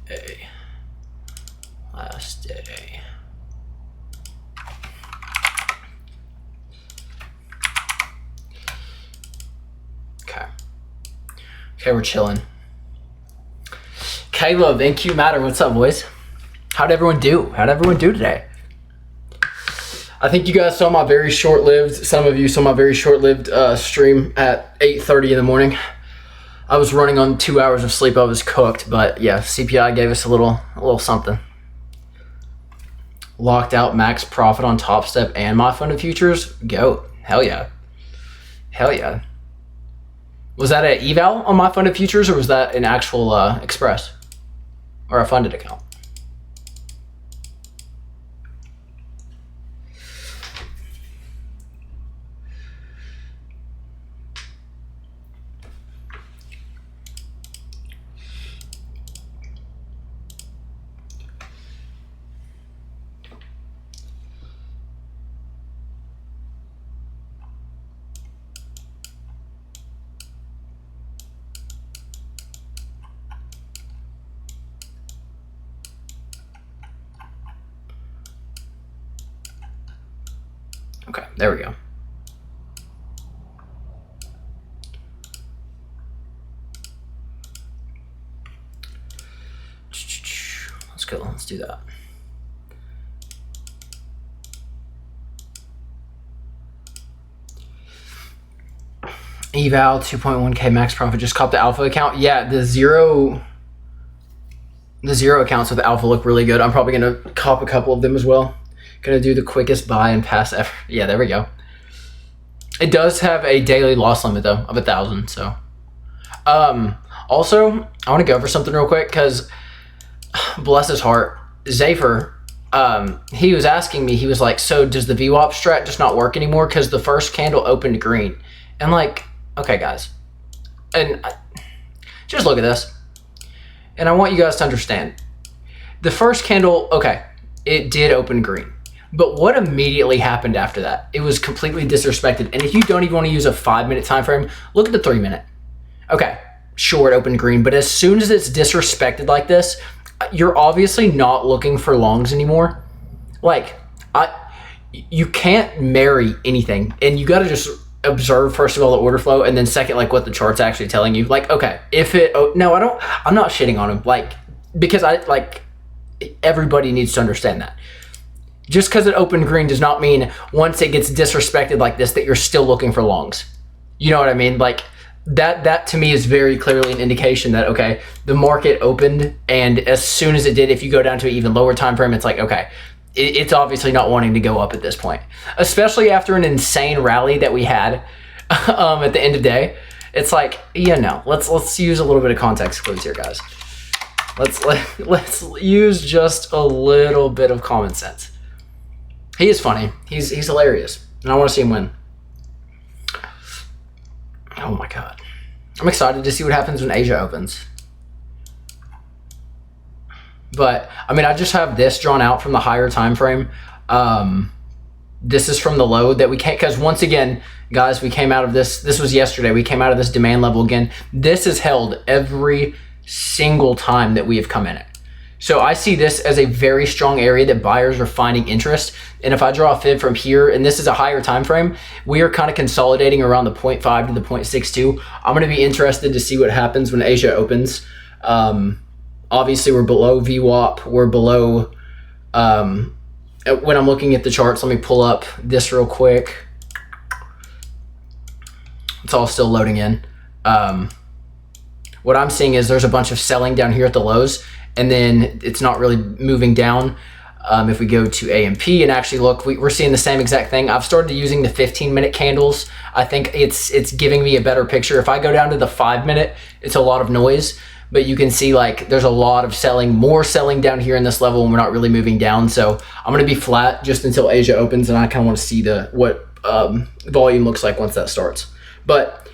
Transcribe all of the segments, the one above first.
day. Last day. Okay, we're chilling. Caleb, NQ Matter, what's up, boys? How'd everyone do? How'd everyone do today? I think you guys saw my very short-lived, some of you saw my very short-lived stream at 8:30 in the morning. I was running on 2 hours of sleep. I was cooked, but yeah, CPI gave us a little something. Locked out max profit on Top Step and my funded futures. Go. Hell yeah. Hell yeah. Was that an eval on my funded futures, or was that an actual express or a funded account? Okay, there we go. Let's go. Let's do that. Eval 2.1K max profit. Just caught the alpha account. Yeah, the zero accounts with alpha look really good. I'm probably gonna cop a couple of them as well. Gonna do the quickest buy and pass ever. Yeah, there we go. It does have a daily loss limit though of 1,000. So, also I want to go over something real quick because bless his heart, Zafer, he was asking me. He was like, "So does the VWAP strat just not work anymore? Because the first candle opened green." And like, okay, guys, and just look at this, and I want you guys to understand. The first candle, okay, it did open green. But what immediately happened after that? It was completely disrespected. And if you don't even want to use a 5-minute time frame, look at the 3-minute. Okay, sure, it opened green, but as soon as it's disrespected like this, you're obviously not looking for longs anymore. Like, you can't marry anything, and you got to just observe first of all the order flow, and then second, like what the chart's actually telling you. Like, okay, if it, no, I'm not shitting on him, like, because everybody needs to understand that. Just because it opened green does not mean once it gets disrespected like this that you're still looking for longs. You know what I mean? Like that to me is very clearly an indication that, okay, the market opened, and as soon as it did, if you go down to an even lower time frame, it's like, okay, it's obviously not wanting to go up at this point, especially after an insane rally that we had at the end of the day. It's like, yeah, no, let's use a little bit of context clues here, guys. Let's use just a little bit of common sense. He is funny. He's hilarious, and I want to see him win. Oh my god, I'm excited to see what happens when Asia opens. But I mean, I just have this drawn out from the higher time frame. This is from the low that we can't, because once again, guys, we came out of this. This was yesterday. We came out of this demand level again. This is held every single time that we have come in it. So I see this as a very strong area that buyers are finding interest. And if I draw a fib from here, and this is a higher time frame, we are kind of consolidating around the 0.5 to the 0.62. I'm going to be interested to see what happens when Asia opens. Obviously, we're below VWAP. We're below, when I'm looking at the charts, let me pull up this real quick. It's all still loading in. What I'm seeing is there's a bunch of selling down here at the lows, and then it's not really moving down. If we go to AMP and actually look, we're seeing the same exact thing. I've started using the 15-minute candles. I think it's giving me a better picture. If I go down to the 5-minute, it's a lot of noise, but you can see like there's a lot of selling, more selling down here in this level, and we're not really moving down. So I'm going to be flat just until Asia opens, and I kind of want to see what volume looks like once that starts. But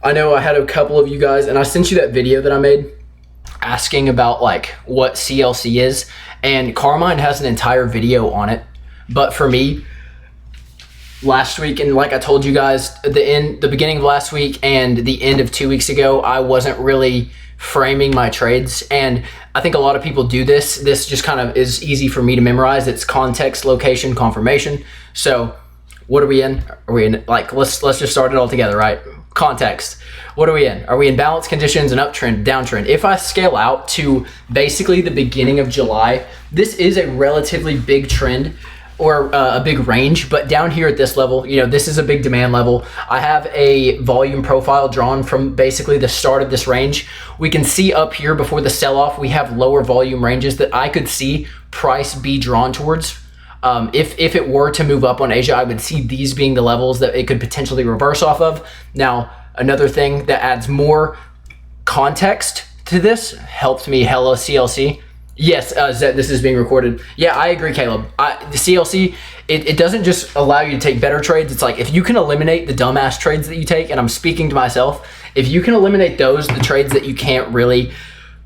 I know I had a couple of you guys, and I sent you that video that I made asking about like what CLC is, and Carmine has an entire video on it. But for me, last week, and like I told you guys, the beginning of last week and the end of 2 weeks ago, I wasn't really framing my trades, and I think a lot of people do this. This just kind of is easy for me to memorize. It's context, location, confirmation. So what are we in? Are we in, like, let's just start it all together, right? Context. What are we in? Are we in balance conditions, an uptrend, downtrend? If I scale out to basically the beginning of July, this is a relatively big trend, or a big range, but down here at this level, you know, this is a big demand level. I have a volume profile drawn from basically the start of this range. We can see up here before the sell-off, we have lower volume ranges that I could see price be drawn towards. If it were to move up on Asia, I would see these being the levels that it could potentially reverse off of. Now, another thing that adds more context to this, helped me hella CLC. Yes, this is being recorded. Yeah, I agree, Caleb. The CLC, it doesn't just allow you to take better trades. It's like, if you can eliminate the dumbass trades that you take, and I'm speaking to myself, if you can eliminate those, the trades that you can't really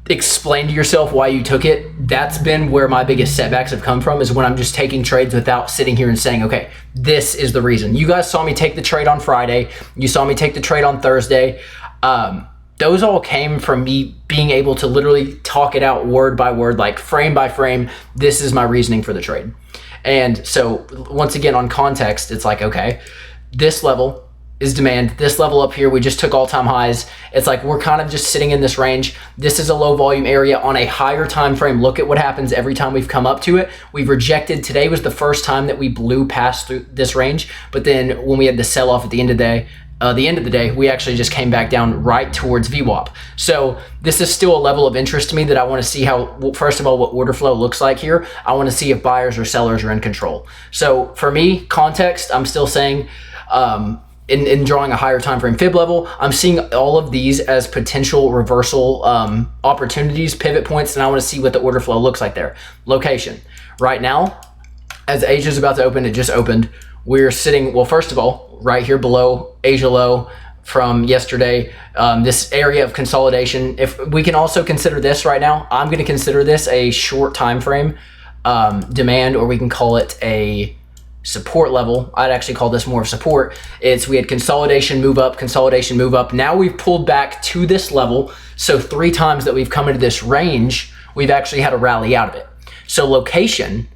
explain to yourself why you took it, that's been where my biggest setbacks have come from, is when I'm just taking trades without sitting here and saying, okay, this is the reason. You guys saw me take the trade on Friday. You saw me take the trade on Thursday. Those all came from me being able to literally talk it out word by word, like frame by frame. This is my reasoning for the trade. And so once again, on context, it's like, okay, this level is demand. This level up here, we just took all-time highs. It's like we're kind of just sitting in this range. This is a low volume area on a higher time frame. Look at what happens every time we've come up to it. We've rejected. Today was the first time that we blew past through this range. But then when we had the sell-off at the end of the day, we actually just came back down right towards VWAP. So this is still a level of interest to me that I want to see how, well, first of all, what order flow looks like here. I want to see if buyers or sellers are in control. So for me, context, I'm still saying, in drawing a higher time frame fib level, I'm seeing all of these as potential reversal opportunities, pivot points, and I want to see what the order flow looks like there. Location. Right now, as Asia's about to open, it just opened. We're sitting, well, first of all, right here below Asia low from yesterday, this area of consolidation. If we can also consider this right now, I'm going to consider this a short time frame demand, or we can call it a support level. I'd actually call this more of support. We had consolidation, move up, consolidation, move up. Now we've pulled back to this level. So 3 times that we've come into this range, we've actually had a rally out of it. So location,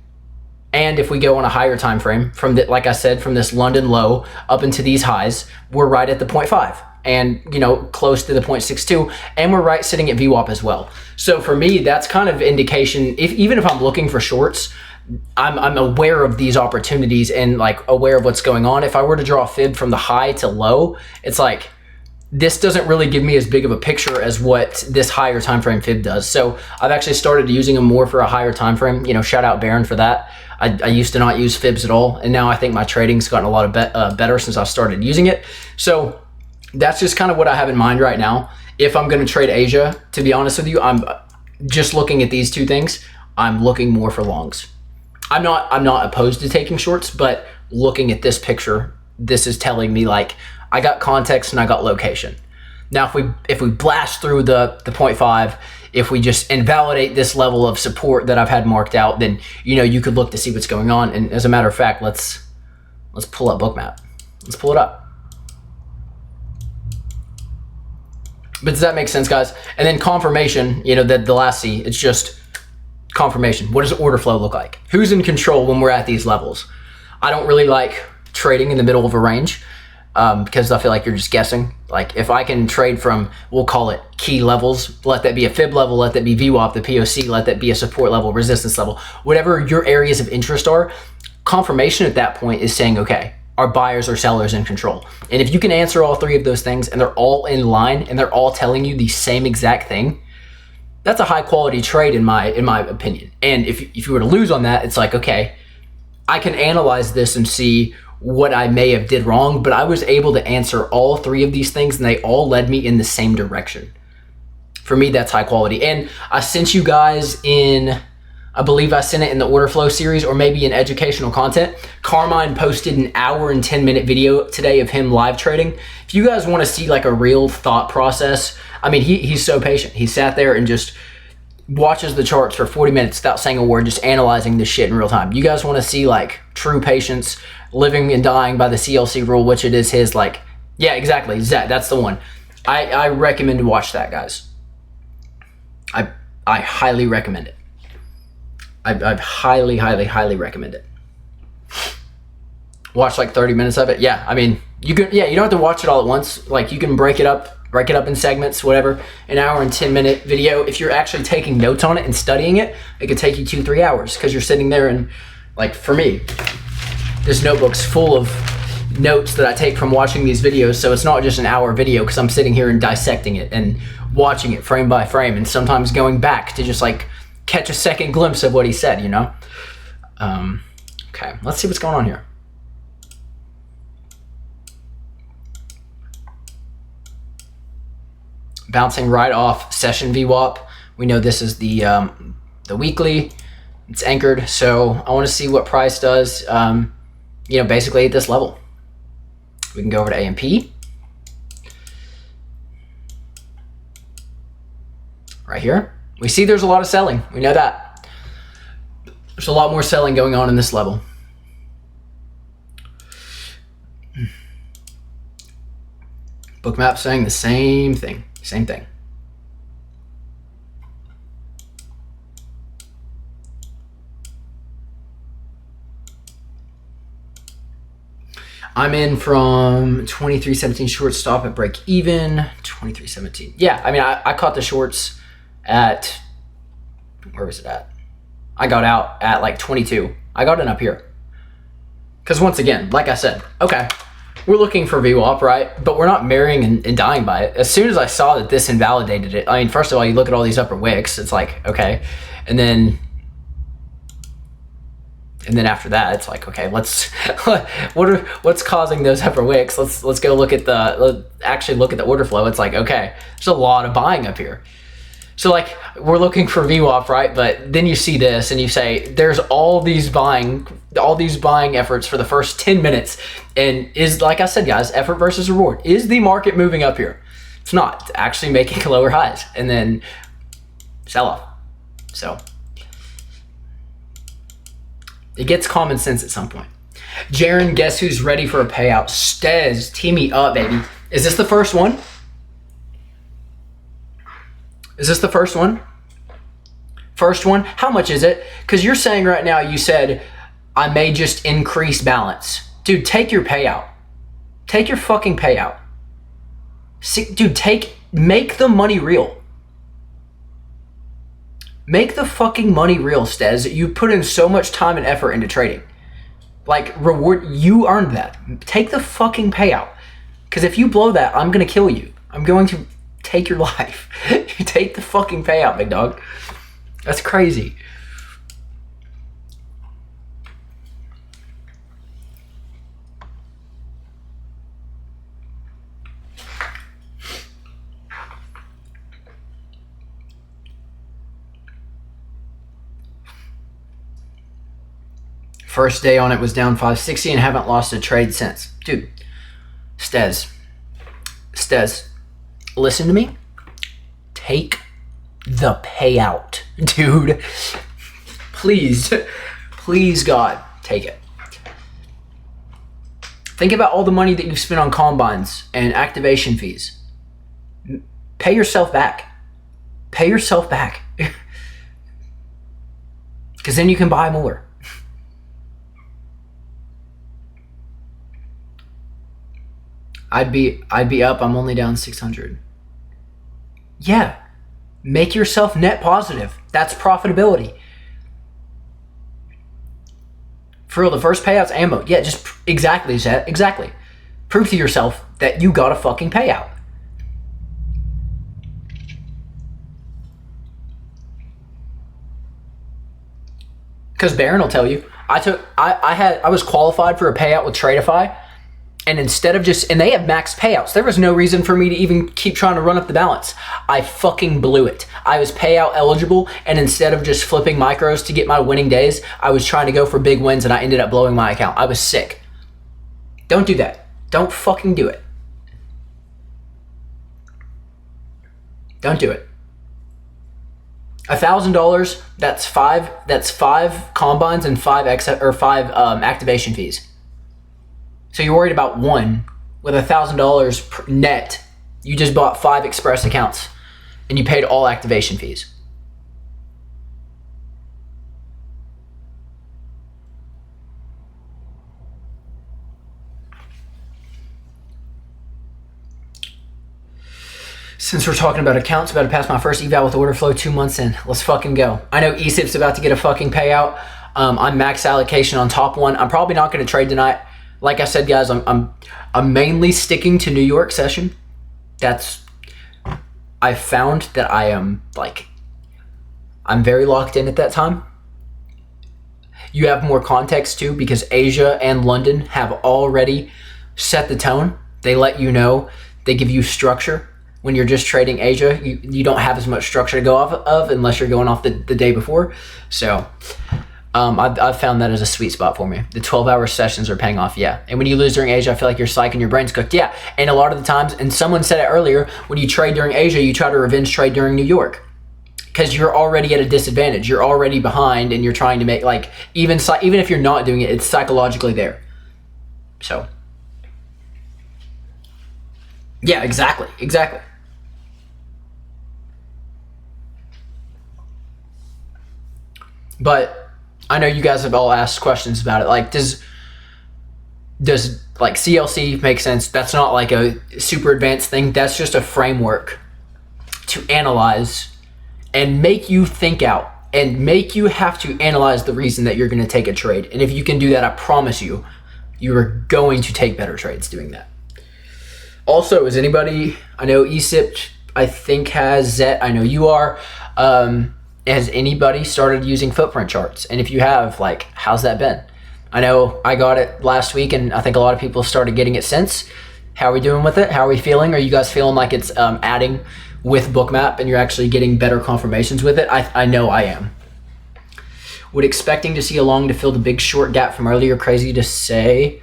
and if we go on a higher time frame, from the, like I said, from this London low up into these highs, we're right at the 0.5 and, you know, close to the 0.62, and we're right sitting at VWAP as well. So for me, that's kind of indication, even if I'm looking for shorts, I'm aware of these opportunities and like aware of what's going on. If I were to draw a fib from the high to low, it's like, this doesn't really give me as big of a picture as what this higher time frame fib does. So I've actually started using them more for a higher time frame. You know, shout out Baron for that. I used to not use fibs at all, and now I think my trading's gotten a lot of better since I started using it. So that's just kind of what I have in mind right now. If I'm going to trade Asia, to be honest with you, I'm just looking at these 2 things. I'm looking more for longs. I'm not opposed to taking shorts, but looking at this picture, this is telling me like I got context and I got location. Now, if we blast through the 0.5, if we just invalidate this level of support that I've had marked out, then, you know, you could look to see what's going on. And as a matter of fact, let's pull up Bookmap. Let's pull it up. But does that make sense, guys? And then confirmation, you know, the last C, it's just confirmation. What does order flow look like? Who's in control when we're at these levels? I don't really like trading in the middle of a range because I feel like you're just guessing. Like if I can trade from, we'll call it key levels, let that be a fib level, let that be VWAP, the POC, let that be a support level, resistance level, whatever your areas of interest are, confirmation at that point is saying, okay, are buyers or sellers in control? And if you can answer all 3 of those things and they're all in line and they're all telling you the same exact thing, that's a high quality trade in my opinion. And if you were to lose on that, it's like, okay, I can analyze this and see what I may have did wrong, but I was able to answer all 3 of these things and they all led me in the same direction. For me, that's high quality. And I sent you guys in, I believe I sent it in the order flow series or maybe in educational content. Carmine posted an hour and 10-minute video today of him live trading. If you guys want to see like a real thought process, I mean, he's so patient. He sat there and just watches the charts for 40 minutes without saying a word, just analyzing this shit in real time. You guys want to see like true patience, Living and Dying by the CLC Rule, which it is his, like, yeah, exactly, that's the one. I recommend to watch that, guys. I highly recommend it. I highly recommend it. Watch like 30 minutes of it. Yeah, I mean, you don't have to watch it all at once. Like, you can break it up in segments, whatever. An hour and 10-minute video. If you're actually taking notes on it and studying it, it could take you 2-3 hours because you're sitting there and, like, for me, this notebook's full of notes that I take from watching these videos. So it's not just an hour video because I'm sitting here and dissecting it and watching it frame by frame and sometimes going back to just like catch a second glimpse of what he said, you know? Okay, let's see what's going on here. Bouncing right off session VWAP. We know this is the weekly. It's anchored, so I want to see what price does, you know, basically at this level. We can go over to AMP. Right here. We see there's a lot of selling. We know that. There's a lot more selling going on in this level. Bookmap saying the same thing. Same thing. I'm in from 23.17 short stop at break even. 23.17. Yeah, I mean, I caught the shorts at, where was it at? I got out at like 22. I got in up here. Because once again, like I said, okay, we're looking for VWAP, right? But we're not marrying and dying by it. As soon as I saw that this invalidated it, I mean, first of all, you look at all these upper wicks, it's like, okay. And then after that, it's like, okay, let's what's causing those upper wicks? Let's go look at actually look at the order flow. It's like, okay, there's a lot of buying up here. So like, we're looking for VWAP, right? But then you see this and you say, there's all these buying efforts for the first 10 minutes. And is, like I said, guys, effort versus reward. Is the market moving up here? It's not. It's actually making lower highs and then sell off. So it gets common sense at some point. Jaron, guess who's ready for a payout? Stez, tee me up, baby. Is this the first one? Is this the first one? First one? How much is it? Because you're saying right now, you said, I may just increase balance. Dude, take your payout. Take your fucking payout. Dude, make the money real. Make the fucking money real, Stez. You put in so much time and effort into trading. Like, reward, you earned that. Take the fucking payout. Because if you blow that, I'm going to kill you. I'm going to take your life. You take the fucking payout, big dog. That's crazy. First day on it was down 560 and haven't lost a trade since. Dude, Stez, listen to me. Take the payout, dude. Please, God, take it. Think about all the money that you've spent on combines and activation fees. Pay yourself back. Pay yourself back. Because then you can buy more. I'd be up. I'm only down 600. Yeah. Make yourself net positive. That's profitability. For real, the first payout's ammo. Yeah, just exactly, Zed. Exactly. Prove to yourself that you got a fucking payout. Because Baron will tell you, I was qualified for a payout with Tradeify. And instead of and they have max payouts. There was no reason for me to even keep trying to run up the balance. I fucking blew it. I was payout eligible, and instead of just flipping micros to get my winning days, I was trying to go for big wins, and I ended up blowing my account. I was sick. Don't do that. Don't fucking do it. Don't do it. $1,000. That's five combines and five activation fees. So you're worried about one with $1,000 net. You just bought 5 Express accounts and you paid all activation fees. Since we're talking about accounts, about to pass my first eval with order flow 2 months in. Let's fucking go. I know ESIP's about to get a fucking payout. I'm max allocation on top one. I'm probably not going to trade tonight. Like I said, guys, I'm mainly sticking to New York session. I found that I am I'm very locked in at that time. You have more context too, because Asia and London have already set the tone. They let you know, they give you structure. When you're just trading Asia, you don't have as much structure to go off of unless you're going off the day before. So I've found that as a sweet spot for me. The 12-hour sessions are paying off, yeah. And when you lose during Asia, I feel like you're psyched and your brain's cooked, yeah. And a lot of the times, and someone said it earlier, when you trade during Asia, you try to revenge trade during New York because you're already at a disadvantage. You're already behind, and you're trying to make, even if you're not doing it, it's psychologically there. So, yeah, exactly. But I know you guys have all asked questions about it. Does CLC make sense? That's not like a super advanced thing. That's just a framework to analyze and make you think out and make you have to analyze the reason that you're going to take a trade. And if you can do that, I promise you, you are going to take better trades doing that. Also, is anybody, I know ESIP, I think has Zet, I know you are, has anybody started using footprint charts? And if you have, how's that been? I know I got it last week, and I think a lot of people started getting it since. How are we doing with it? How are we feeling? Are you guys feeling like it's adding with Bookmap and you're actually getting better confirmations with it? I know I am. Would expecting to see a long to fill the big short gap from earlier crazy to say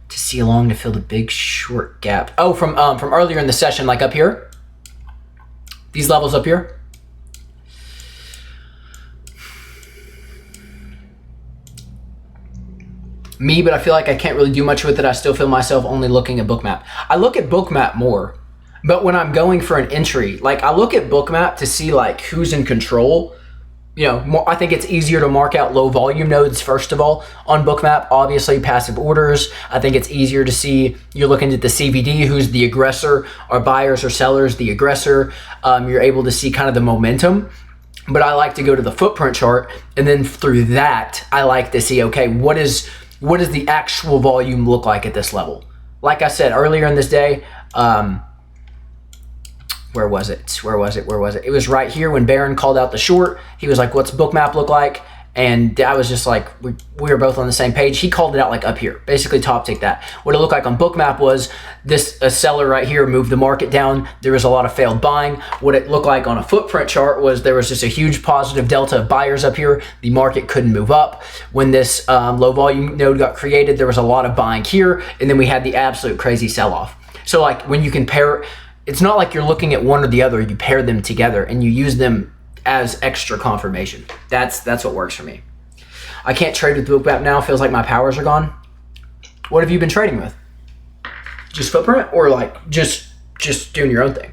to see a long to fill the big short gap? Oh, from earlier in the session, up here? These levels up here? Me, but I feel like I can't really do much with it. I still feel myself only looking at Bookmap. I look at Bookmap more, but when I'm going for an entry, I look at Bookmap to see who's in control. I think it's easier to mark out low volume nodes first of all on Bookmap. Obviously, passive orders. I think it's easier to see. You're looking at the CVD, who's the aggressor, or buyers or sellers, the aggressor. You're able to see kind of the momentum. But I like to go to the footprint chart, and then through that, I like to see, okay, what does the actual volume look like at this level? Like I said earlier in this day, where was it? It was right here when Barron called out the short. He was like, what's Bookmap look like? And I was just like, we were both on the same page. He called it out up here, basically top tick that. What it looked like on Bookmap was a seller right here moved the market down. There was a lot of failed buying. What it looked like on a footprint chart was there was just a huge positive delta of buyers up here. The market couldn't move up. When this low volume node got created, there was a lot of buying here, and then we had the absolute crazy sell-off. So when you compare, it's not like you're looking at one or the other. You pair them together and you use them as extra confirmation. That's what works for me. I can't trade with Bookmap now. Feels like my powers are gone. What have you been trading with? Just footprint, or just doing your own thing?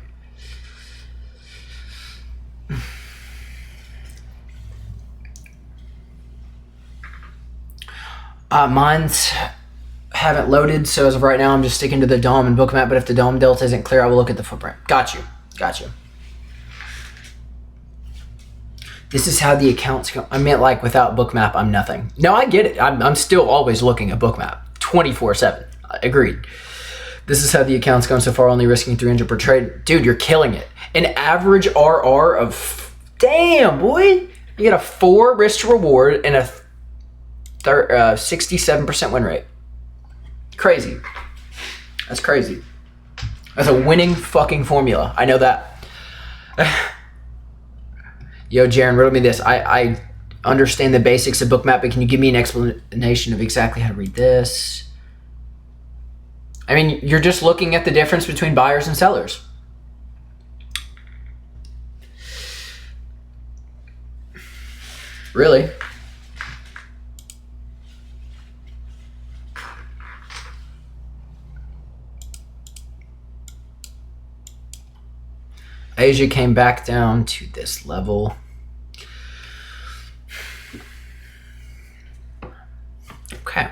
Mine's haven't loaded, so as of right now, I'm just sticking to the DOM and Bookmap. But if the DOM delta isn't clear, I will look at the footprint. Got you. This is how the accounts go. I meant without Bookmap, I'm nothing. No, I get it. I'm still always looking at Bookmap 24/7. Agreed. This is how the account's gone so far, only risking 300 per trade. Dude, you're killing it. An average RR of, damn, boy. You get a 4 risk to reward and a 67% win rate. Crazy. That's crazy. That's a winning fucking formula. I know that. Yo, Jaron, riddle me this. I understand the basics of Bookmap, but can you give me an explanation of exactly how to read this? I mean, you're just looking at the difference between buyers and sellers. Really? Asia came back down to this level. Okay.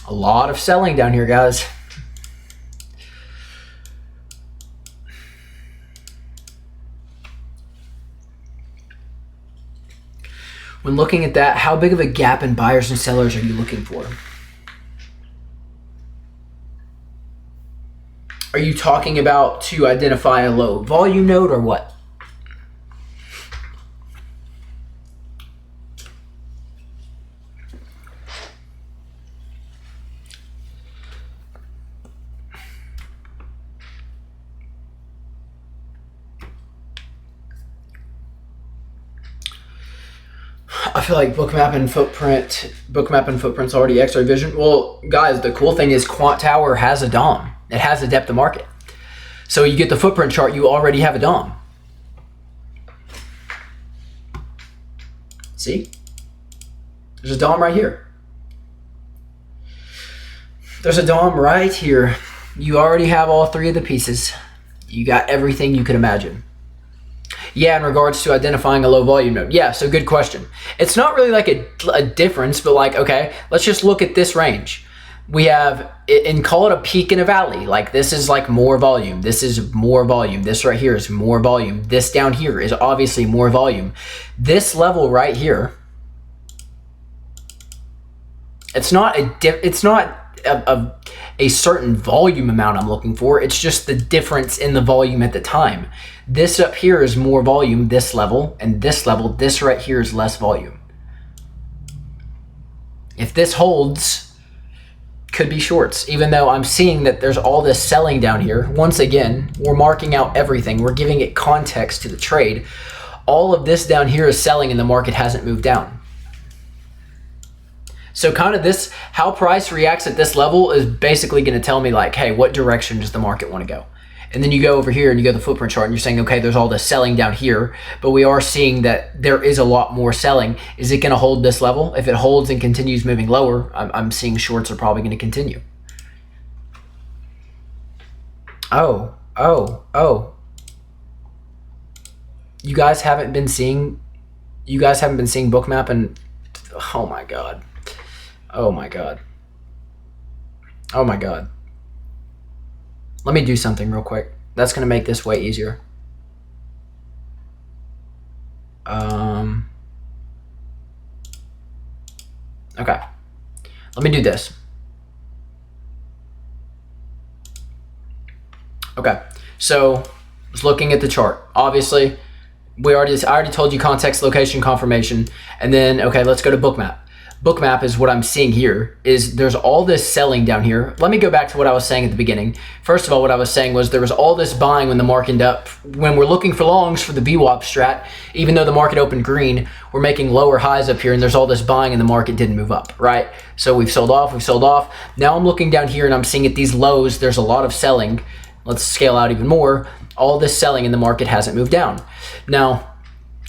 A lot of selling down here, guys. When looking at that, how big of a gap in buyers and sellers are you looking for? Are you talking about to identify a low volume node or what? I feel like Bookmap and Footprint's already X-ray vision. Well, guys, the cool thing is Quant Tower has a DOM. It has a depth of market. So you get the footprint chart, you already have a DOM. See? There's a DOM right here. There's a DOM right here. You already have all three of the pieces. You got everything you could imagine. Yeah, in regards to identifying a low volume node. Yeah, so good question. It's not really like a difference, but like, okay, let's just look at this range. We have, and call it a peak and a valley. Like this is like more volume. This is more volume. This right here is more volume. This down here is obviously more volume. This level right here, it's not a certain volume amount I'm looking for. It's just the difference in the volume at the time. This up here is more volume, this level, and this level, this right here is less volume. If this holds, could be shorts, even though I'm seeing that there's all this selling down here. Once again, we're marking out everything. We're giving it context to the trade. All of this down here is selling and the market hasn't moved down. So kind of this, how price reacts at this level is basically going to tell me like, hey, what direction does the market want to go? And then you go over here and you go to the footprint chart and you're saying, okay, there's all this selling down here, but we are seeing that there is a lot more selling. Is it going to hold this level? If it holds and continues moving lower, I'm seeing shorts are probably going to continue. Oh. You guys haven't been seeing Bookmap and, oh my God. Let me do something real quick. That's going to make this way easier. Okay. Let me do this. Okay. So, I was looking at the chart. Obviously, I already told you context, location, confirmation, and then, okay, let's go to Bookmap. Bookmap is what I'm seeing here, is there's all this selling down here. Let me go back to what I was saying at the beginning. First of all, what I was saying was there was all this buying when the market ended up. When we're looking for longs for the VWAP strat, even though the market opened green, we're making lower highs up here and there's all this buying and the market didn't move up, right? So we've sold off. Now I'm looking down here and I'm seeing at these lows, there's a lot of selling. Let's scale out even more. All this selling and the market hasn't moved down. Now,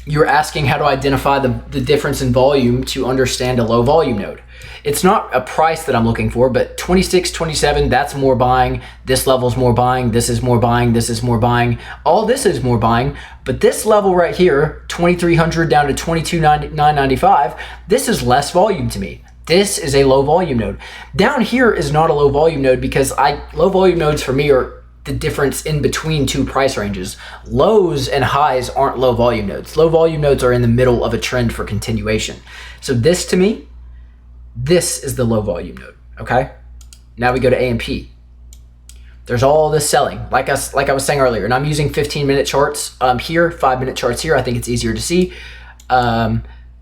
you're asking how to identify the difference in volume to understand a low volume node. It's not a price that I'm looking for, but 26, 27, that's more buying. This level's more buying. This is more buying. This is more buying. All this is more buying. But this level right here, 2,300 down to 22,995, this is less volume to me. This is a low volume node. Down here is not a low volume node because low volume nodes for me are the difference in between two price ranges. Lows and highs aren't low volume nodes. Low volume nodes are in the middle of a trend for continuation. So this to me, this is the low volume node, okay? Now we go to AMP. There's all this selling, like I was saying earlier, and I'm using 15-minute charts here, 5-minute charts here. I think it's easier to see.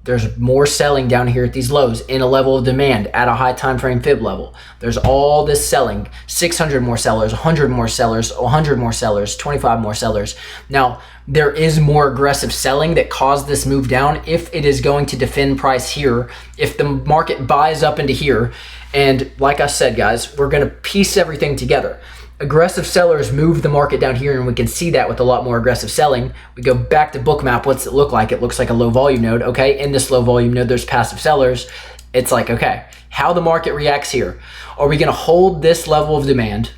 There's more selling down here at these lows in a level of demand at a high time frame fib level. There's all this selling, 600 more sellers, 100 more sellers, 100 more sellers, 25 more sellers. Now, there is more aggressive selling that caused this move down if it is going to defend price here, if the market buys up into here. And like I said, guys, we're going to piece everything together. Aggressive sellers move the market down here, and we can see that with a lot more aggressive selling. We go back to Bookmap. What's it look like? It looks like a low volume node. Okay, in this low volume node, there's passive sellers. It's like, okay, how the market reacts here. Are we going to hold this level of demand?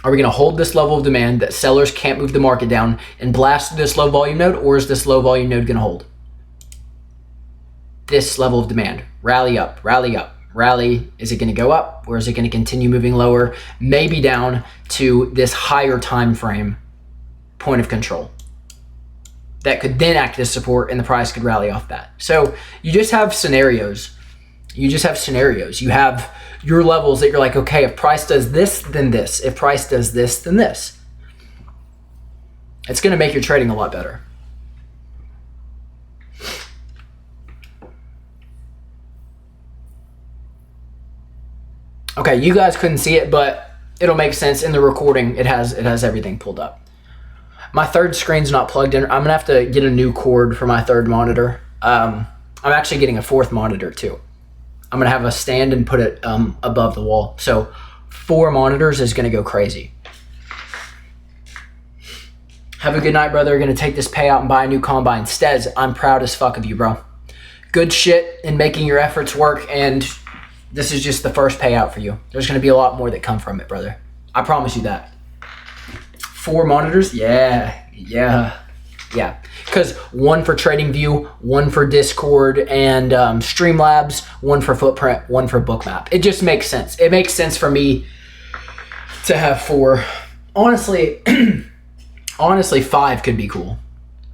Are we going to hold this level of demand that sellers can't move the market down and blast through this low volume node, or is this low volume node going to hold? This level of demand. Rally up, rally up. Rally, is it going to go up, or is it going to continue moving lower, maybe down to this higher time frame point of control that could then act as support, and the price could rally off that. So you just have scenarios. You have your levels that you're like, okay, if price does this, then this. If price does this, then this. It's going to make your trading a lot better. Okay, you guys couldn't see it, but it'll make sense in the recording. It has everything pulled up. My third screen's not plugged in. I'm gonna have to get a new cord for my third monitor. I'm actually getting a fourth monitor too. I'm gonna have a stand and put it above the wall. So 4 monitors is gonna go crazy. Have a good night, brother. Gonna take this payout and buy a new combine. Stez, I'm proud as fuck of you, bro. Good shit in making your efforts work, and this is just the first payout for you. There's going to be a lot more that come from it, brother. I promise you that. 4 monitors? Yeah. Because 1 for TradingView, 1 for Discord and Streamlabs, 1 for Footprint, 1 for Bookmap. It just makes sense. It makes sense for me to have 4. Honestly, 5 could be cool.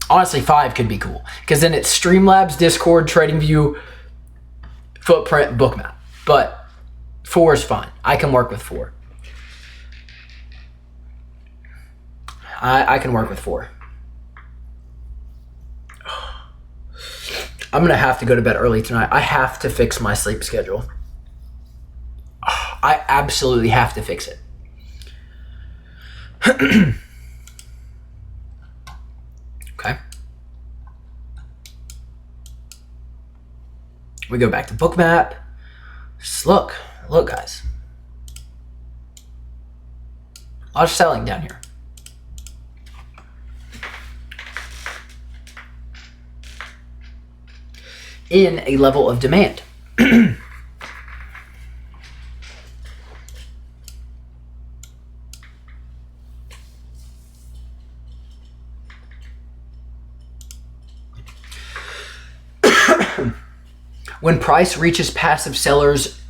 Because then it's Streamlabs, Discord, TradingView, Footprint, Bookmap. But 4 is fine. I can work with 4. I can work with 4. I'm going to have to go to bed early tonight. I have to fix my sleep schedule. I absolutely have to fix it. Okay. We go back to Bookmap. Just look, guys. A lot of selling down here. In a level of demand. When price reaches passive sellers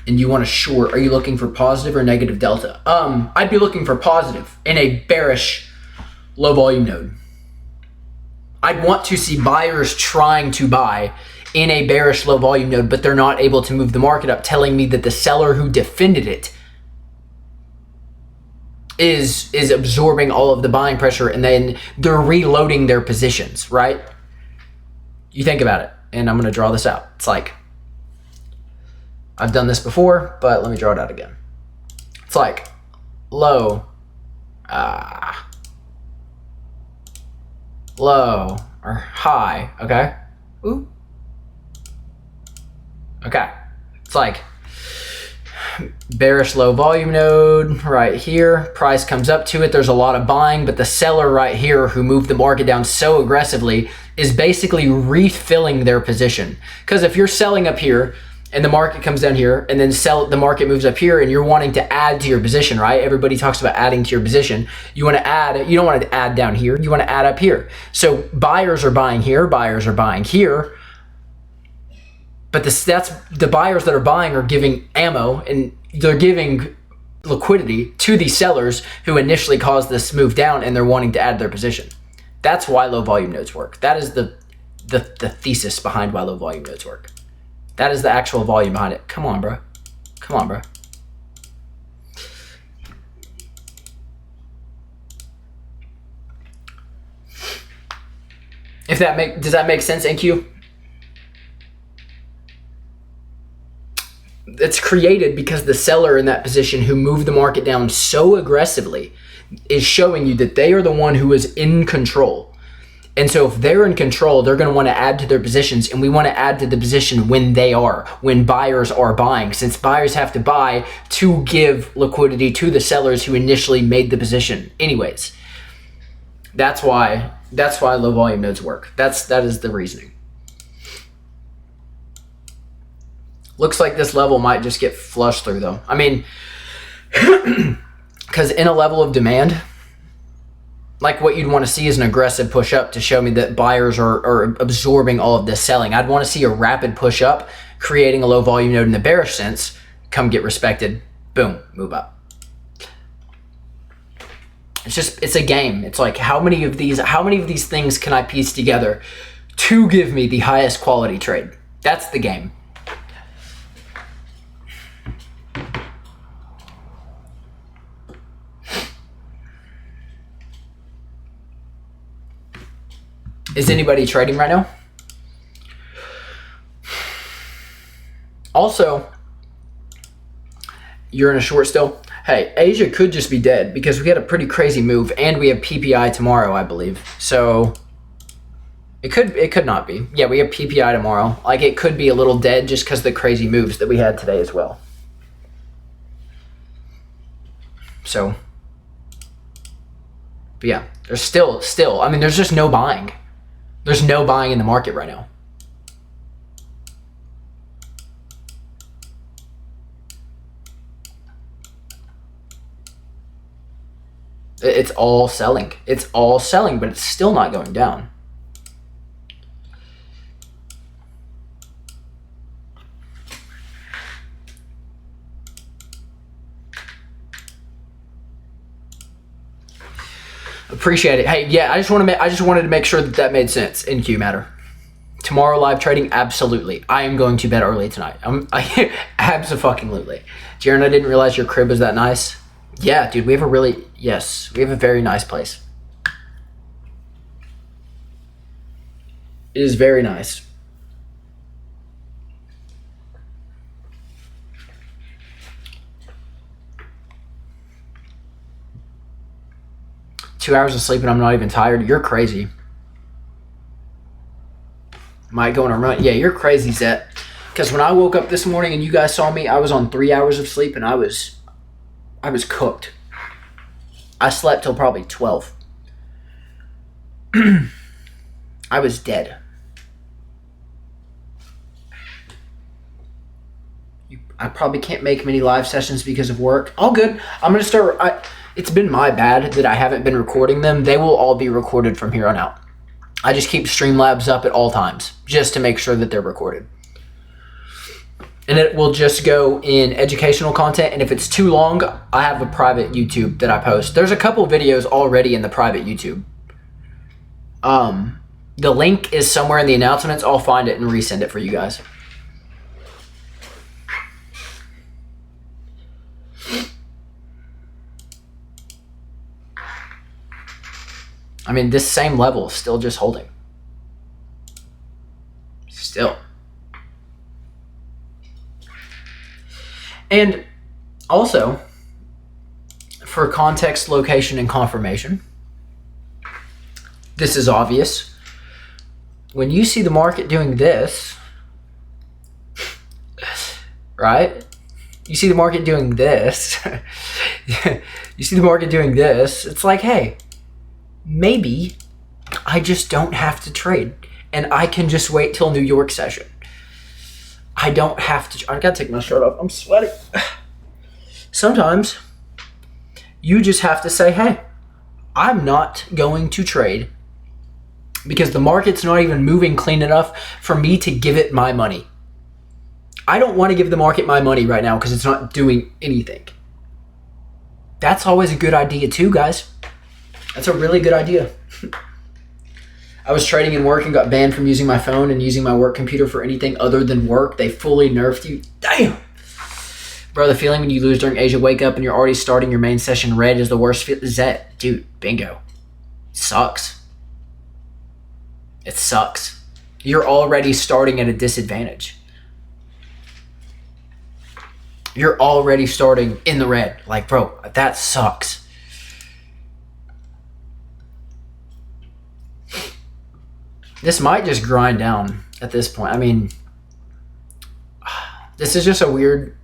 and you want to short, are you looking for positive or negative delta? I'd be looking for positive in a bearish low volume node. I'd want to see buyers trying to buy in a bearish low volume node, but they're not able to move the market up, telling me that the seller who defended it is absorbing all of the buying pressure, and then they're reloading their positions, right? You think about it, and I'm going to draw this out. It's like, I've done this before, but let me draw it out again. It's like low, low, or high, okay? Ooh. Okay. It's like bearish low volume node right here. Price comes up to it. There's a lot of buying, but the seller right here who moved the market down so aggressively is basically refilling their position. Because if you're selling up here and the market comes down here and then the market moves up here and you're wanting to add to your position, right? Everybody talks about adding to your position. You want to add, you don't want to add down here. You want to add up here. So buyers are buying here, buyers are buying here. But that's the buyers that are buying are giving ammo and they're giving liquidity to the sellers who initially caused this move down, and they're wanting to add their position. That's why low volume nodes work. That is the thesis behind why low volume nodes work. That is the actual volume behind it. Come on, bro. Come on, bro. Does that make sense, NQ? It's created because the seller in that position who moved the market down so aggressively is showing you that they are the one who is in control. And so if they're in control, they're going to want to add to their positions, and we want to add to the position when buyers are buying, since buyers have to buy to give liquidity to the sellers who initially made the position. Anyways, that's why low volume nodes work. That is the reasoning. Looks like this level might just get flushed through though. I mean, because in a level of demand, like what you'd want to see is an aggressive push up to show me that buyers are absorbing all of this selling. I'd want to see a rapid push up, creating a low volume node in the bearish sense. Come get respected. Boom, move up. It's a game. It's like how many of these things can I piece together to give me the highest quality trade? That's the game. Is anybody trading right now? Also, you're in a short still. Hey, Asia could just be dead because we had a pretty crazy move, and we have PPI tomorrow, I believe. So it could not be. Yeah, we have PPI tomorrow. Like, it could be a little dead just because of the crazy moves that we had today as well. So, but yeah, there's still. I mean, there's just no buying. There's no buying in the market right now. It's all selling. It's all selling, but it's still not going down. Appreciate it. Hey, yeah, I just wanted to make sure that made sense in Q Matter. Tomorrow live trading, absolutely. I am going to bed early tonight. Absolutely. Jaron, I didn't realize your crib was that nice. Yeah, dude, we have a very nice place. It is very nice. Two hours of sleep and I'm not even tired. You're crazy. Might go on a run. Yeah, you're crazy, Zet. Because when I woke up this morning and you guys saw me, I was on 3 hours of sleep and I was cooked. I slept till probably 12. I was dead. I probably can't make many live sessions because of work. All good. I'm going to start. It's been my bad that I haven't been recording them. They will all be recorded from here on out. I just keep Streamlabs up at all times just to make sure that they're recorded. And it will just go in educational content. And if it's too long, I have a private YouTube that I post. There's a couple videos already in the private YouTube. The link is somewhere in the announcements. I'll find it and resend it for you guys. I mean, this same level is still just holding. Still. And also, for context, location, and confirmation, this is obvious. When you see the market doing this, right? You see the market doing this. You see the market doing this. It's like, hey, maybe I just don't have to trade and I can just wait till New York session. I don't have to. I gotta take my shirt off. I'm sweating. Sometimes you just have to say, hey, I'm not going to trade because the market's not even moving clean enough for me to give it my money. I don't want to give the market my money right now because it's not doing anything. That's always a good idea too, guys. That's a really good idea. I was trading in work and got banned from using my phone and using my work computer for anything other than work. They fully nerfed you. Damn. Bro, the feeling when you lose during Asia wake up and you're already starting your main session red is the worst. Is that, dude, bingo. Sucks. It sucks. You're already starting at a disadvantage. You're already starting in the red. Like, bro, that sucks. This might just grind down at this point. I mean, this is just a weird,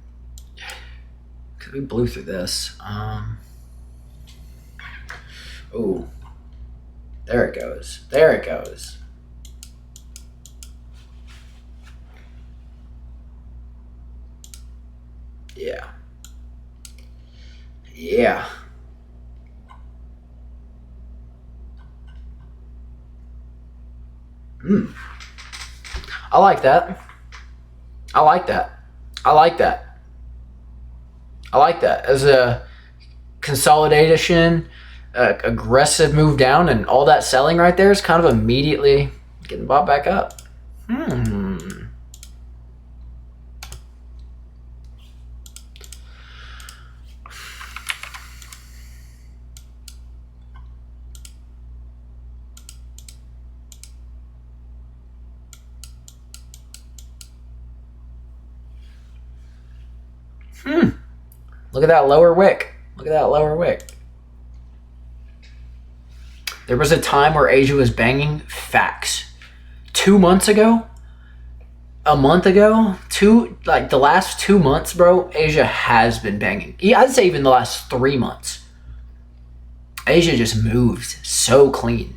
because we blew through this. Oh, there it goes. There it goes. Yeah. Yeah. I like that. I like that. I like that. I like that. As a consolidation, aggressive move down, and all that selling right there is kind of immediately getting bought back up. Look at that lower wick. Look at that lower wick. There was a time where Asia was banging. Facts. 2 months ago, a month ago, the last 2 months, bro, Asia has been banging. Yeah, I'd say even the last 3 months. Asia just moved so clean.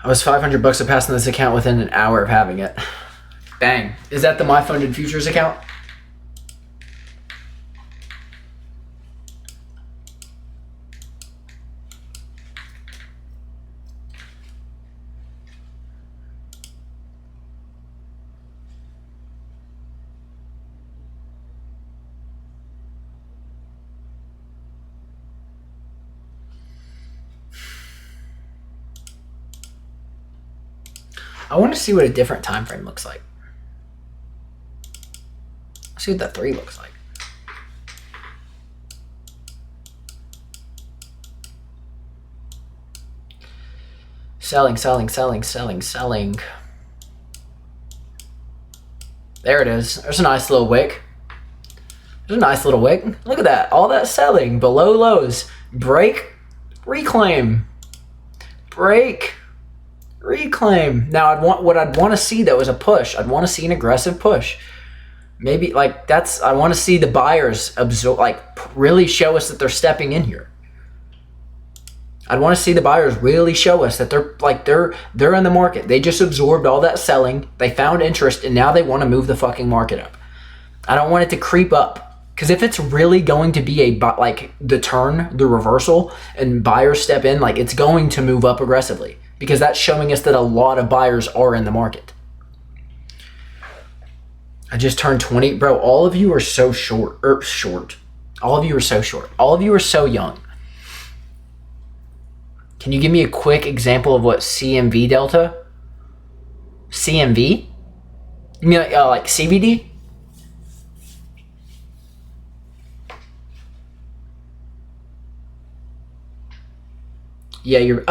I was $500 to pass on this account within an hour of having it. Bang. Is that the My Funded Futures account? I want to see what a different time frame looks like. Let's see what that 3 looks like. Selling, selling, selling, selling, selling. There it is. There's a nice little wick. There's a nice little wick. Look at that. All that selling. Below lows. Break. Reclaim. Break. Reclaim. Now what I'd want to see though is a push. I'd want to see an aggressive push. Maybe like I want to see the buyers absorb, like really show us that they're stepping in here. I'd want to see the buyers really show us that they're in the market. They just absorbed all that selling. They found interest and now they want to move the fucking market up. I don't want it to creep up, because if it's really going to be the turn, the reversal, and buyers step in, like it's going to move up aggressively, because that's showing us that a lot of buyers are in the market. I just turned 20. Bro, all of you are so short. All of you are so short. All of you are so young. Can you give me a quick example of what CMV delta? CMV? You mean like CVD? Yeah, you're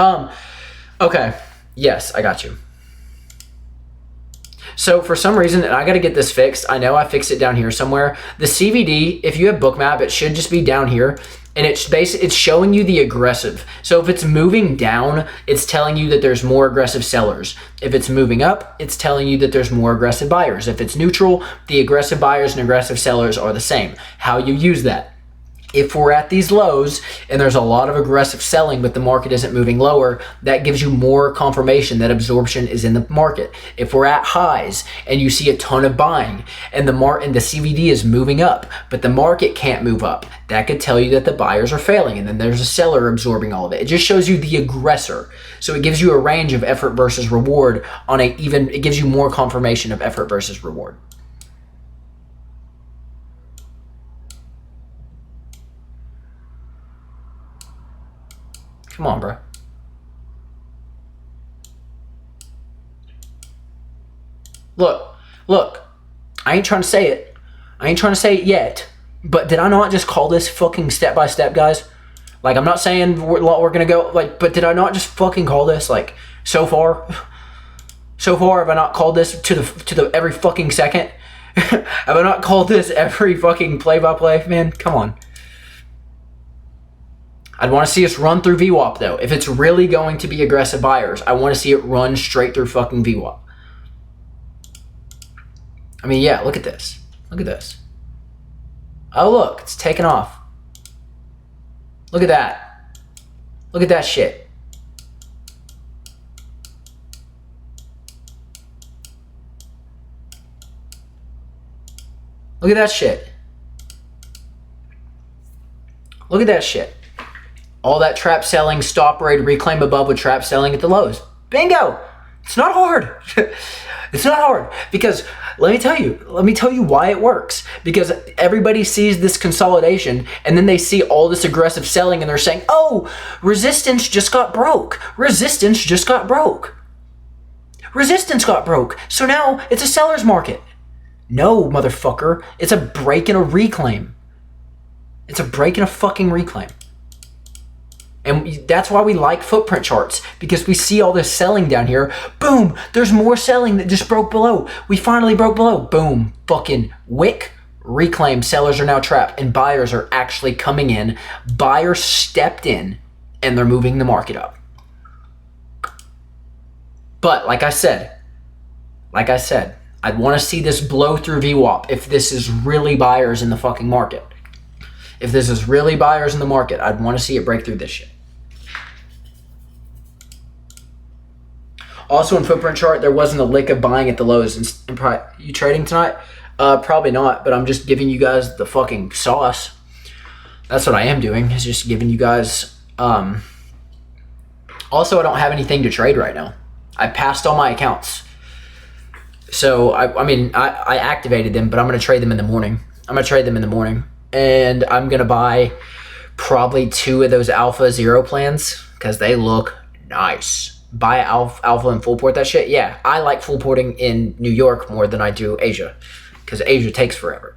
okay. Yes, I got you. So for some reason, and I got to get this fixed. I know I fixed it down here somewhere. The CVD, if you have Bookmap, it should just be down here. And it's showing you the aggressive. So if it's moving down, it's telling you that there's more aggressive sellers. If it's moving up, it's telling you that there's more aggressive buyers. If it's neutral, the aggressive buyers and aggressive sellers are the same. How you use that? If we're at these lows and there's a lot of aggressive selling but the market isn't moving lower, that gives you more confirmation that absorption is in the market. If we're at highs and you see a ton of buying and the CVD is moving up but the market can't move up, that could tell you that the buyers are failing, and then there's a seller absorbing all of it. It just shows you the aggressor. So it gives you a range of effort versus reward it gives you more confirmation of effort versus reward. Come on, bro. Look. I ain't trying to say it. I ain't trying to say it yet. But did I not just call this fucking step by step, guys? Like, I'm not saying we're gonna go, like, but did I not just fucking call this, like, so far? So far, have I not called this to the every fucking second? Have I not called this every fucking play by play? Man, come on. I'd want to see us run through VWAP though. If it's really going to be aggressive buyers, I want to see it run straight through fucking VWAP. I mean, yeah, look at this. Look at this. Oh, look, it's taken off. Look at that. Look at that shit. Look at that shit. Look at that shit. All that trap selling, stop raid, reclaim above with trap selling at the lows. Bingo! It's not hard. It's not hard because let me tell you why it works. Because everybody sees this consolidation and then they see all this aggressive selling and they're saying, oh, resistance just got broke. Resistance just got broke. Resistance got broke. So now it's a seller's market. No, motherfucker. It's a break and a reclaim. It's a break and a fucking reclaim. And that's why we like footprint charts, because we see all this selling down here. Boom, there's more selling that just broke below. We finally broke below. Boom, fucking wick, reclaim. Sellers are now trapped and buyers are actually coming in. Buyers stepped in and they're moving the market up. But like I said, I'd want to see this blow through VWAP if this is really buyers in the fucking market. If this is really buyers in the market, I'd want to see it break through this shit. Also in footprint chart, there wasn't a lick of buying at the lows. And you trading tonight? Probably not, but I'm just giving you guys the fucking sauce. That's what I am doing, is just giving you guys... Also, I don't have anything to trade right now. I passed all my accounts. So, I activated them, but I'm going to trade them in the morning. And I'm going to buy probably 2 of those Alpha Zero plans because they look nice. Buy Alpha and full port that shit. Yeah, I like full porting in New York more than I do Asia because Asia takes forever.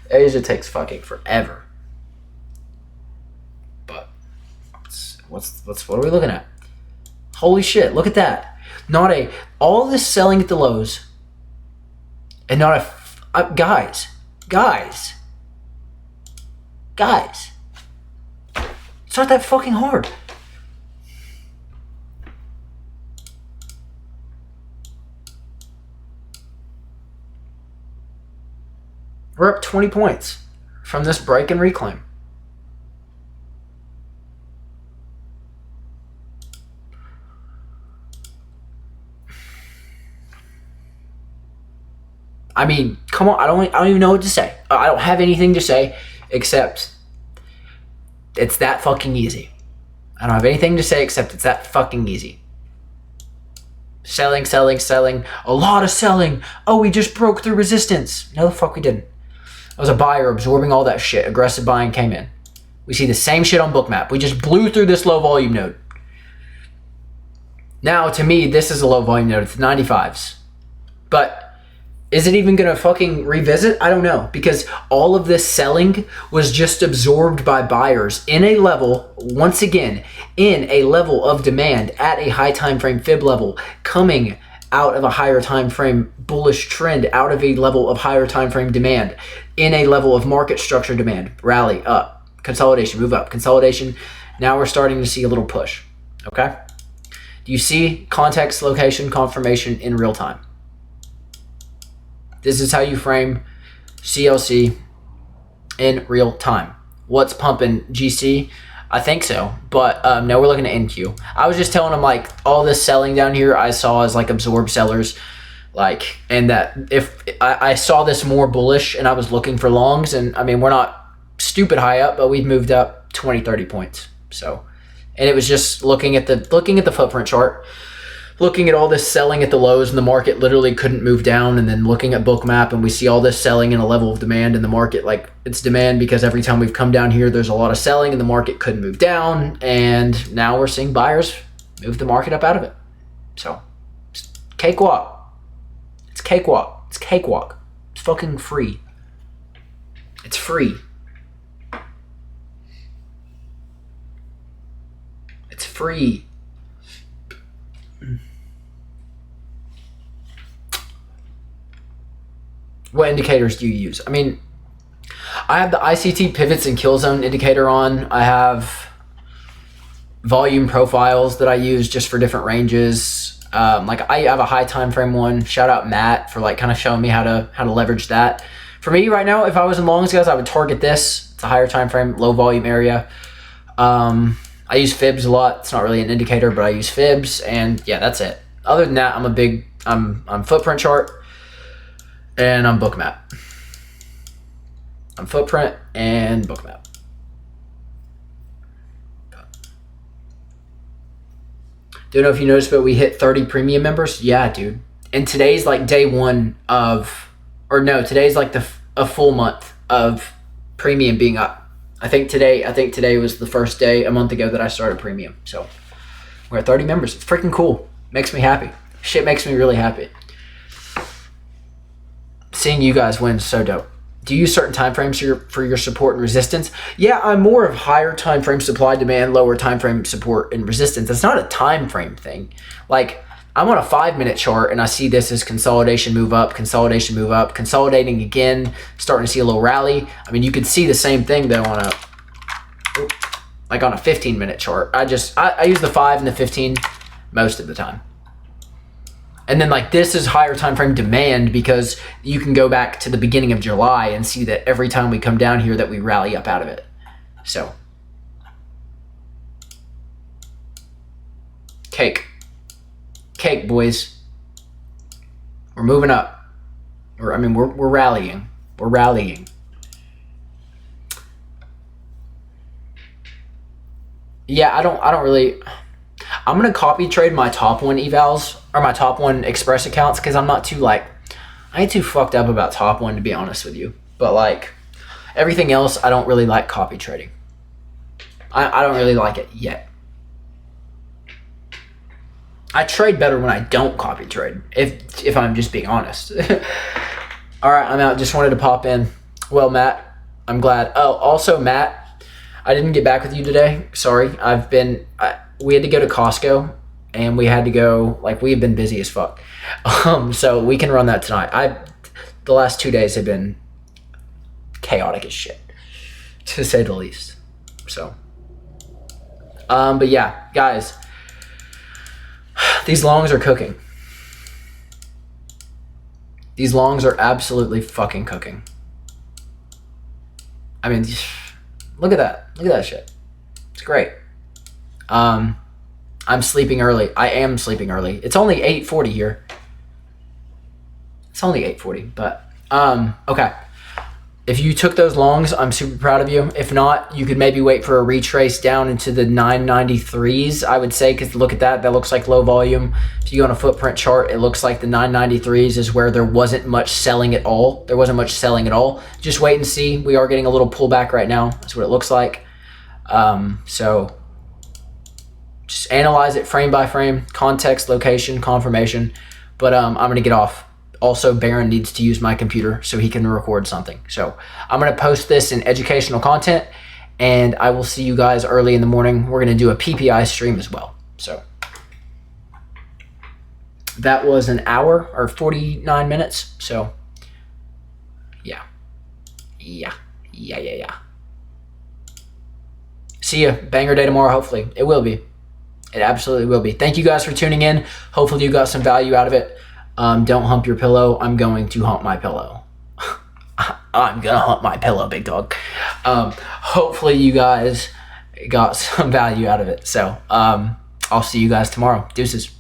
Asia takes fucking forever. But what are we looking at? Holy shit, look at that. All this selling at the lows and not a... Guys. It's not that fucking hard. We're up 20 points from this break and reclaim. I mean, come on, I don't even know what to say. I don't have anything to say except it's that fucking easy. I don't have anything to say except it's that fucking easy. Selling. A lot of selling. Oh, we just broke through resistance. No, the fuck we didn't. I was a buyer absorbing all that shit. Aggressive buying came in. We see the same shit on Bookmap. We just blew through this low volume node. Now, to me, this is a low volume node. It's 95s. But is it even going to fucking revisit? I don't know. Because all of this selling was just absorbed by buyers in a level, once again, in a level of demand at a high time frame fib level, coming out of a higher time frame bullish trend, out of a level of higher time frame demand, in a level of market structure demand, rally up, consolidation, move up, consolidation. Now we're starting to see a little push. Okay? Do you see context, location, confirmation in real time? This is how you frame CLC in real time. What's pumping? GC? I think so. But no, we're looking at NQ. I was just telling them, like, all this selling down here I saw as like absorbed sellers. Like, and that if I saw this more bullish and I was looking for longs, and I mean, we're not stupid high up, but we've moved up 20, 30 points. So, and it was just looking at the footprint chart, looking at all this selling at the lows and the market literally couldn't move down, and then looking at Bookmap and we see all this selling in a level of demand in the market. Like, it's demand because every time we've come down here, there's a lot of selling and the market couldn't move down. And now we're seeing buyers move the market up out of it. So, it's cakewalk. It's cakewalk. It's cakewalk. It's fucking free. It's free. It's free. What indicators do you use? I mean, I have the ICT pivots and kill zone indicator on. I have volume profiles that I use just for different ranges. Like I have a high time frame one. Shout out Matt for like kind of showing me how to leverage that. For me right now, if I was in longs, guys, I would target this. It's a higher time frame, low volume area. I use fibs a lot. It's not really an indicator, but I use fibs, and yeah, that's it. Other than that, I'm footprint chart, and I'm bookmap. I'm footprint and bookmap. Don't know if you noticed, but we hit 30 premium members. Yeah, dude. And today's like day one of, or no, today's like a full month of premium being up. I think today was the first day a month ago that I started premium. So we're at 30 members. It's freaking cool. Makes me happy. Shit makes me really happy. Seeing you guys win is so dope. Do you use certain time frames for your support and resistance? Yeah, I'm more of higher time frame supply demand, lower time frame support and resistance. It's not a time frame thing. Like I'm on a 5-minute chart and I see this as consolidation move up, consolidating again, starting to see a little rally. I mean, you could see the same thing though on a 15-minute chart. I use the 5 and the 15 most of the time. And then like this is higher time frame demand because you can go back to the beginning of July and see that every time we come down here that we rally up out of it. So cake, boys. We're moving up. We're rallying. We're rallying. Yeah, I don't really. I'm gonna copy trade my top one evals or my top one express accounts because I'm not too I ain't too fucked up about top one to be honest with you. But like everything else, I don't really like copy trading. I don't really like it yet. I trade better when I don't copy trade, if I'm just being honest. All right, I'm out. Just wanted to pop in. Well, Matt, I'm glad. Oh, also, Matt, I didn't get back with you today. Sorry. We had to go to Costco, and we had to go, we have been busy as fuck. So we can run that tonight. The last 2 days have been chaotic as shit, to say the least. So, but yeah, guys, these longs are cooking. These longs are absolutely fucking cooking. I mean, look at that. Look at that shit. It's great. I'm sleeping early. I am sleeping early. It's only 8:40 here. It's only 8:40, but okay. If you took those longs, I'm super proud of you. If not, you could maybe wait for a retrace down into the 993s, I would say, because look at that. That looks like low volume. If you go on a footprint chart, it looks like the 993s is where there wasn't much selling at all. Just wait and see. We are getting a little pullback right now. That's what it looks like. So just analyze it frame by frame, context, location, confirmation. But I'm going to get off. Also, Baron needs to use my computer so he can record something. So I'm going to post this in educational content, and I will see you guys early in the morning. We're going to do a PPI stream as well. So that was an hour or 49 minutes. So yeah. See ya. Banger day tomorrow, hopefully. It will be. It absolutely will be. Thank you guys for tuning in. Hopefully you got some value out of it. Don't hump your pillow. I'm going to hump my pillow. I'm going to hump my pillow, big dog. Hopefully you guys got some value out of it. So I'll see you guys tomorrow. Deuces.